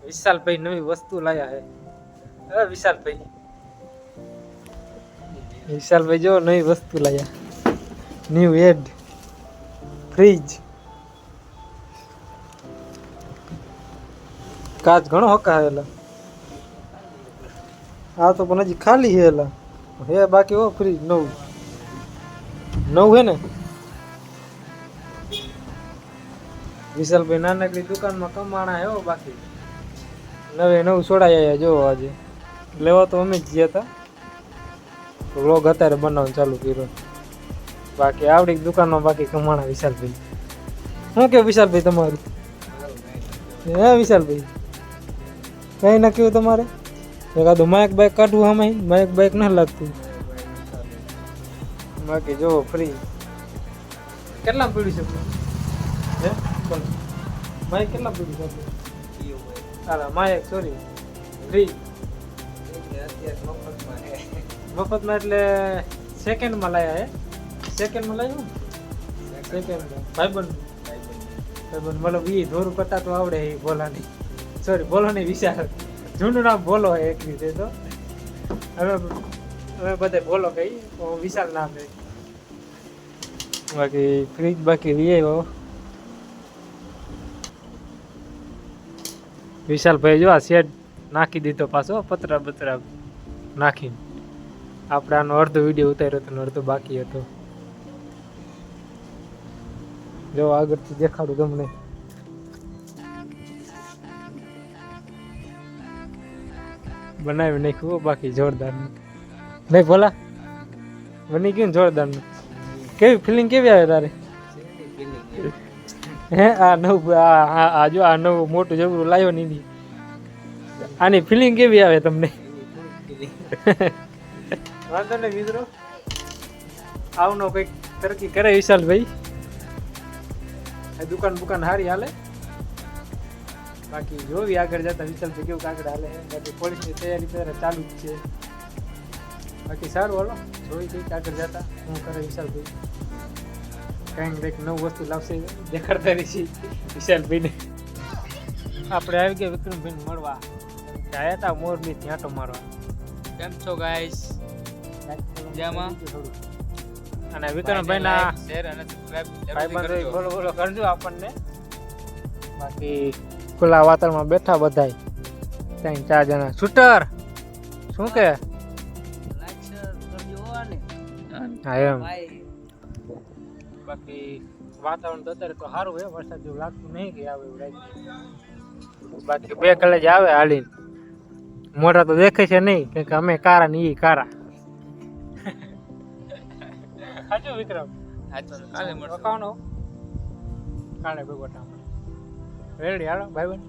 વિશાલભાઈ નવી વસ્તુ લાયા હે. હવે વિશાલભાઈ જો નવી વસ્તુ લાયા. ન્યુ એડ ફ્રીજ. કાચ ઘણો હકાવેલા. આ તો પણ હજી ખાલી હે એલા. હે બાકી હો ફ્રીજ નવું હે ને. વિશાલભાઈ નાનકડી દુકાનમાં કમાણા હે હો. બાકી નવું છોડાયા જો આજે લેવા તો અમે જ ગયા હતા. વ્લોગ અત્યારે બનાવવાનું ચાલુ કર્યો. બાકી આવડી દુકાનમાં બાકી કમાણા વિશાલભાઈ. શું કેવું વિશાલભાઈ તમારું? હે વિશાલભાઈ કઈ ના કેવું તમારે? એકાદું માઇક બાઇક કાઢવું આમાં માઇક બાઇક ના લાગતું. બાકી જો ફ્રી કેટલા પીડ્યું છે? હે માઇક કેટલા પીડ્યું છે? હાલા માઇક સોરી ફ્રી મફતમાં એટલે સેકન્ડમાં લાયા હે. સેકન્ડમાં લાવ્યું સેકન્ડ ભાઈબંધ મતલબ એ ધોરું કરતા તો આવડે એ બોલાની સોરી બોલોની વિચાર જૂનું નામ બોલો એક રીતે તો હવે બધે બોલો કઈ વિશાલ નામ છે. બાકી ફ્રીજ બાકી લઈ આવ્યો વિશાલભાઈ. જો આ શેડ નાખી દીધો પાછો પતરા બતરા નાખીને. આપણે આનો અડધો વિડીયો ઉતાર્યો હતો અડધો બાકી હતો. જો આગળથી દેખાડું તમને. બનાવી નાખ્યું બાકી જોરદાર નહીં ભોલા બની ગયું જોરદાર. કેવી ફિલિંગ કેવી આવે તારે? હે આ નવું આ જો આ નવું મોટું જબરું લાવ્યો નહીં. આની ફિલિંગ કેવી આવે તમને? વાંધો નહીં મિત્રો આવનો કંઈક તરક્કી કરે વિશાલભાઈ. દુકાન સારી હાલે. બાકી જોવી આગળ જતા વિશાલભાઈ કેવું આગળ હાલે. બાકી પોલીસની તૈયારી પહેલા ચાલુ જ છે. બાકી સારું હાલો જોઈ કંઈક આગળ જતા શું કરે વિશાલભાઈ. કંઈક નવું વસ્તુ લાવશે દેખાડતા રહીશી વિશાલભાઈને. આપણે આવી ગયા વિક્રમભાઈને મળવા. આવ્યા હતા મોરબી ત્યાં તો મારવા. કેમ છો ગાઈસ? મજામાં. અને વિક્રમભાઈના શેર અને સબસ્ક્રાઇબ ભાઈબંધો બોલો કરજો આપણને. બાકી ખુલ્લા વાતાવરણમાં બેઠા બધાય 3-4 જણા. શૂટર શું કે લાઈક શેર કરજો અને હા એમ. બાકી વાતાવરણ તો અત્યારે તો સારું છે. વરસાદ જેવું લાગતું નહીં કે આવે એવું લાગે. બાકી 2 કલાક આવે હાલીને. મોટા તો દેખે છે નહીં કેમ કે અમે કારા ને ઈ કારા. હાચું વિક્રમ? કાલે મળશું. રોકાવાનો કાલે ભેગોટા રેડી હાલો ભાઈબંધ.